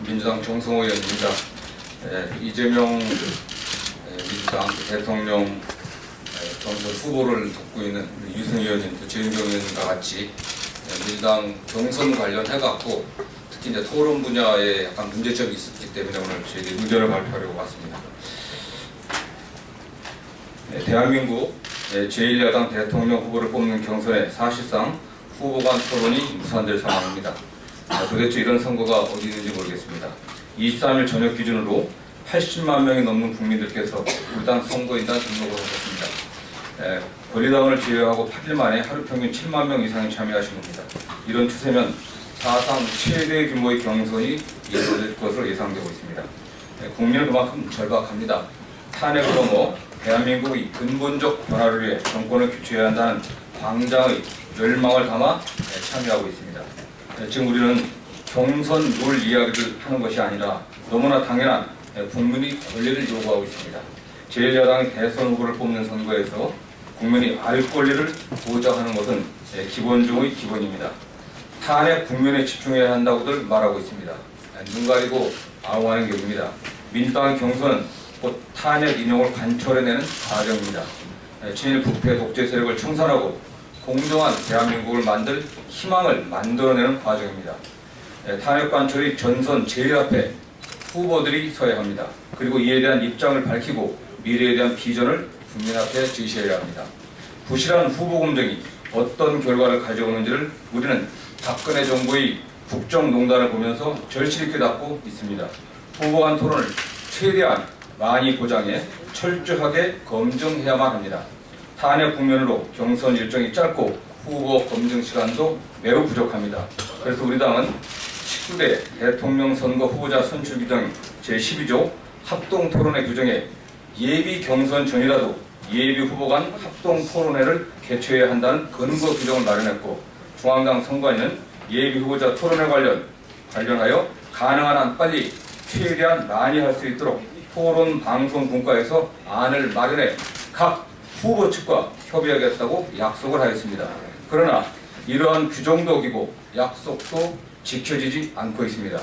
민주당 정성호 의원입니다. 이재명 민주당 대통령 경선 후보를 돕고 있는 유승 의원님, 또 최윤경 의원님과 같이 민주당 경선 관련해갖고 특히 이제 토론 분야에 약간 문제점이 있었기 때문에 오늘 저희들이 의견을 발표하려고 왔습니다. 대한민국 제1야당 대통령 후보를 뽑는 경선에 사실상 후보 간 토론이 무산될 상황입니다. 도대체 이런 선거가 어디 있는지 모르겠습니다. 23일 저녁 기준으로 80만 명이 넘는 국민들께서 우리 당 선거인단 등록을 하셨습니다. 권리당을 제외하고 8일 만에 하루 평균 7만 명 이상이 참여하신 겁니다. 이런 추세면 사상 최대 규모의 경선이 이루어질 것으로 예상되고 있습니다. 국민은 그만큼 절박합니다. 탄핵을 넘어 대한민국의 근본적 변화를 위해 정권을 교체해야 한다는 광장의 열망을 담아 참여하고 있습니다. 지금 우리는 경선 룰 이야기를 하는 것이 아니라 너무나 당연한 국민의 권리를 요구하고 있습니다. 제1야당이 대선 후보를 뽑는 선거에서 국민이 알 권리를 보장하는 것은 기본 중의 기본입니다. 탄핵 국면에 집중해야 한다고들 말하고 있습니다. 눈 가리고 아웅하는 격입니다. 민주당의 경선은 곧 탄핵 인용을 관철해내는 과정입니다. 친일 부패 독재 세력을 청산하고 공정한 대한민국을 만들 희망을 만들어내는 과정입니다. 탄핵 관철의 전선 제일 앞에 후보들이 서야 합니다. 그리고 이에 대한 입장을 밝히고 미래에 대한 비전을 국민 앞에 제시해야 합니다. 부실한 후보 검증이 어떤 결과를 가져오는지를 우리는 박근혜 정부의 국정농단을 보면서 절실 있게 닫고 있습니다. 후보 간 토론을 최대한 많이 보장해 철저하게 검증해야만 합니다. 탄핵 국면으로 경선 일정이 짧고 후보 검증 시간도 매우 부족합니다. 그래서 우리 당은 19대 대통령 선거 후보자 선출 규정 제12조 합동 토론회 규정에 예비 경선 전이라도 예비 후보 간 합동 토론회를 개최해야 한다는 근거 규정을 마련했고, 중앙당 선관위는 예비 후보자 토론회 관련하여 가능한 한 빨리 최대한 많이 할 수 있도록 토론 방송 분과에서 안을 마련해 각 후보 측과 협의하겠다고 약속을 하였습니다. 그러나 이러한 규정도 어기고 약속도 지켜지지 않고 있습니다.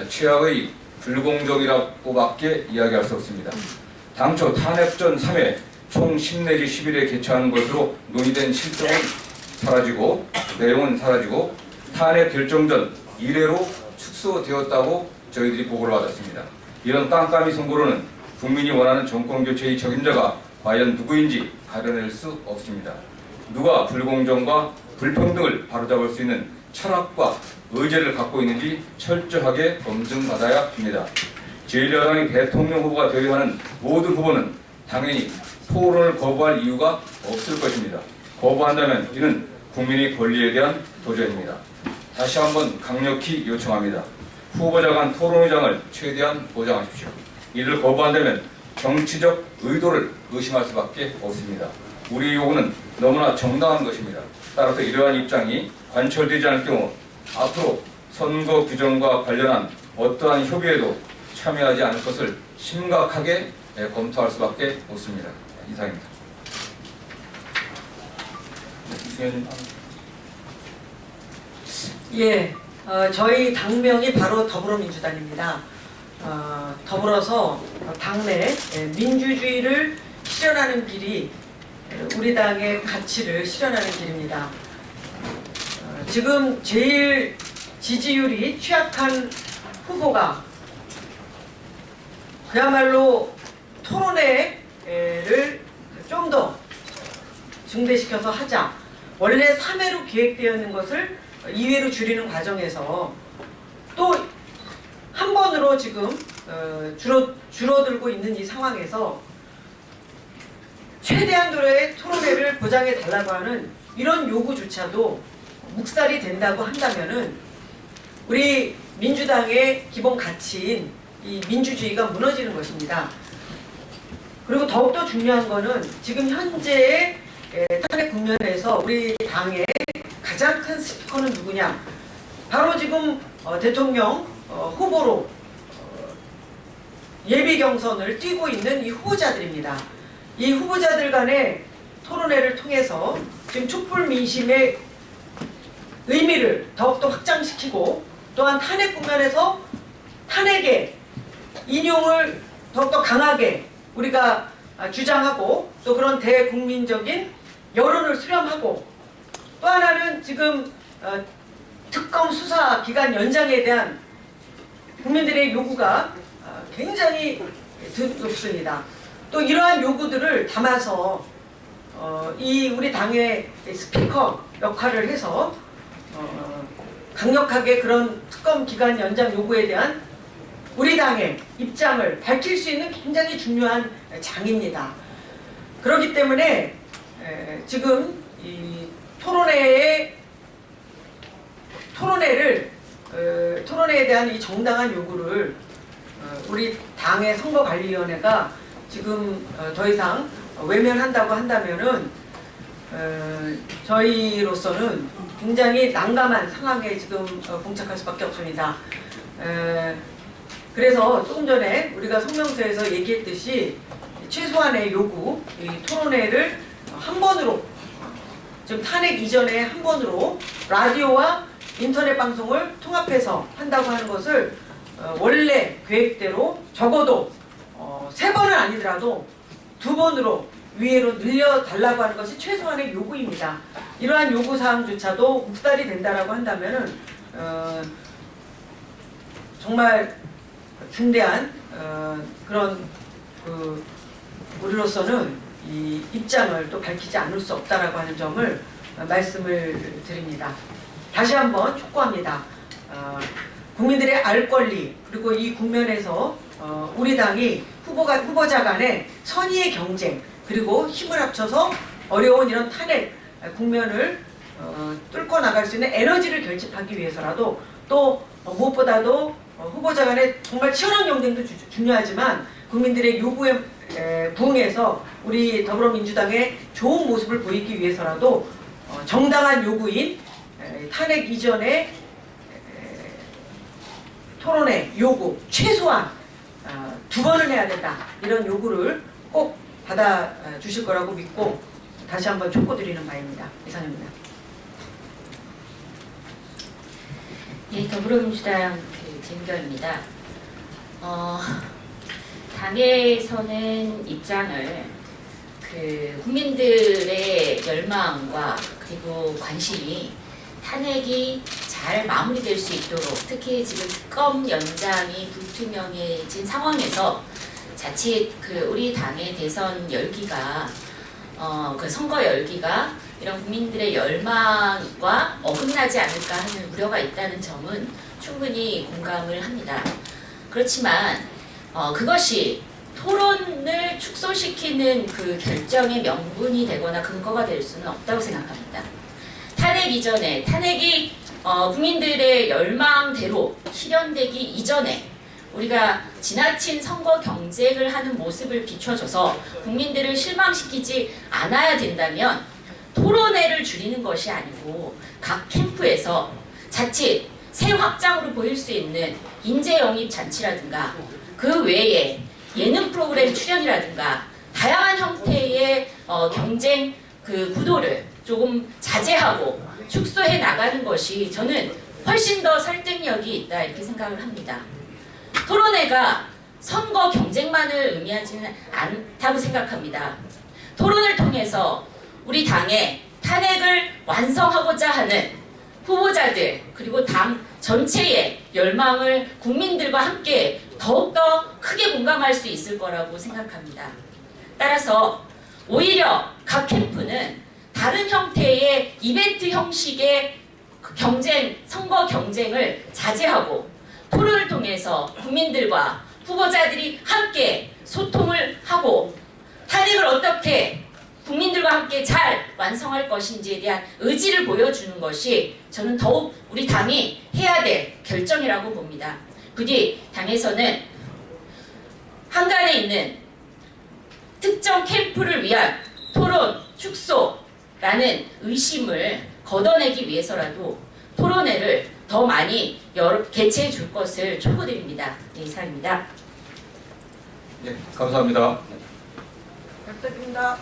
최악의 불공정이라고밖에 이야기할 수 없습니다. 당초 탄핵전 3회 총 10 내지 10일에 개최하는 것으로 논의된 실정은 사라지고 내용은 사라지고 탄핵 결정 전 이래로 축소되었다고 저희들이 보고를 받았습니다. 이런 깜깜이 선고로는 국민이 원하는 정권교체의 적임자가 과연 누구인지 가려낼 수 없습니다. 누가 불공정과 불평등을 바로잡을 수 있는 철학과 의지를 갖고 있는지 철저하게 검증받아야 합니다. 제1야당이 대통령 후보가 되어야 하는 모든 후보는 당연히 토론을 거부할 이유가 없을 것입니다. 거부한다면 이는 국민의 권리에 대한 도전입니다. 다시 한번 강력히 요청합니다. 후보자 간 토론의장을 최대한 보장하십시오. 이를 거부한다면 정치적 의도를 의심할 수밖에 없습니다. 우리 요구는 너무나 정당한 것입니다. 따라서 이러한 입장이 관철되지 않을 경우 앞으로 선거 규정과 관련한 어떠한 협의에도 참여하지 않을 것을 심각하게 검토할 수밖에 없습니다. 이상입니다. 예, 저희 당명이 바로 더불어민주당입니다. 더불어서 당내 민주주의를 실현하는 길이 우리 당의 가치를 실현하는 길입니다. 지금 제일 지지율이 취약한 후보가 그야말로 토론회를 좀 더 증대시켜서 하자. 원래 3회로 계획되어 있는 것을 2회로 줄이는 과정에서 또 한 번으로 지금 줄어들고 있는 이 상황에서 최대한도의 토론회를 보장해 달라고 하는 이런 요구조차도 묵살이 된다고 한다면은 우리 민주당의 기본 가치인 이 민주주의가 무너지는 것입니다. 그리고 더욱더 중요한 거는 지금 현재의 탄핵 국면에서 우리 당의 가장 큰 스피커는 누구냐? 바로 지금 대통령 후보로 예비 경선을 뛰고 있는 이 후보자들입니다. 이 후보자들 간의 토론회를 통해서 지금 촛불 민심의 의미를 더욱더 확장시키고 또한 탄핵 국면에서 탄핵의 인용을 더욱더 강하게 우리가 주장하고 또 그런 대국민적인 여론을 수렴하고 또 하나는 지금 특검 수사 기간 연장에 대한 국민들의 요구가 굉장히 높습니다. 또 이러한 요구들을 담아서 이 우리 당의 스피커 역할을 해서 강력하게 그런 특검 기간 연장 요구에 대한 우리 당의 입장을 밝힐 수 있는 굉장히 중요한 장입니다. 그렇기 때문에 지금 이 토론회에 대한 이 정당한 요구를 우리 당의 선거관리위원회가 지금 더 이상 외면한다고 한다면은 저희로서는 굉장히 난감한 상황에 지금 봉착할 수밖에 없습니다. 그래서 조금 전에 우리가 성명서에서 얘기했듯이 최소한의 요구, 이 토론회를 한 번으로 지금 탄핵 이전에 한 번으로 라디오와 인터넷 방송을 통합해서 한다고 하는 것을 원래 계획대로 적어도 3번은 아니더라도 2번으로 위로 늘려달라고 하는 것이 최소한의 요구입니다. 이러한 요구사항조차도 묵살이 된다라고 한다면은 정말 중대한 그런 우리로서는 이 입장을 또 밝히지 않을 수 없다라고 하는 점을 말씀을 드립니다. 다시 한번 촉구합니다. 국민들의 알 권리 그리고 이 국면에서 우리 당이 후보자 간의 선의의 경쟁 그리고 힘을 합쳐서 어려운 이런 탄핵 국면을 뚫고 나갈 수 있는 에너지를 결집하기 위해서라도 또 무엇보다도 후보자 간의 정말 치열한 경쟁도 중요하지만 국민들의 요구에 부응해서 우리 더불어민주당의 좋은 모습을 보이기 위해서라도 정당한 요구인 탄핵 이전의 토론회 요구 최소한 2번을 해야 된다. 이런 요구를 꼭 받아주실 거라고 믿고 다시 한번 촉구드리는 바입니다. 이상입니다. 네, 더불어민주당 진경입니다. 당에서는 입장을 국민들의 열망과 그리고 관심이 탄핵이 잘 마무리될 수 있도록 특히 지금 특검 연장이 불투명해진 상황에서 자칫 우리 당의 대선 열기가 선거 열기가 이런 국민들의 열망과 어긋나지 않을까 하는 우려가 있다는 점은 충분히 공감을 합니다. 그렇지만 그것이 토론을 축소시키는 그 결정의 명분이 되거나 근거가 될 수는 없다고 생각합니다. 탄핵 이전에 탄핵이 국민들의 열망대로 실현되기 이전에 우리가 지나친 선거 경쟁을 하는 모습을 비춰줘서 국민들을 실망시키지 않아야 된다면 토론회를 줄이는 것이 아니고 각 캠프에서 자칫 새 확장으로 보일 수 있는 인재 영입 잔치라든가 그 외에 예능 프로그램 출연이라든가 다양한 형태의 경쟁 구도를 조금 자제하고 축소해 나가는 것이 저는 훨씬 더 설득력이 있다 이렇게 생각을 합니다. 토론회가 선거 경쟁만을 의미하지는 않다고 생각합니다. 토론을 통해서 우리 당의 탄핵을 완성하고자 하는 후보자들 그리고 당 전체의 열망을 국민들과 함께 더욱더 크게 공감할 수 있을 거라고 생각합니다. 따라서 오히려 각 캠프는 다른 형태의 이벤트 형식의 선거 경쟁을 자제하고 토론을 통해서 국민들과 후보자들이 함께 소통을 하고 탄핵을 어떻게 국민들과 함께 잘 완성할 것인지에 대한 의지를 보여주는 것이 저는 더욱 우리 당이 해야 될 결정이라고 봅니다. 부디 당에서는 한간에 있는 특정 캠프를 위한 토론 축소라는 의심을 걷어내기 위해서라도 토론회를 더 많이 개최해 줄 것을 촉구드립니다. 네, 이상입니다. 네, 감사합니다. 부탁드립니다.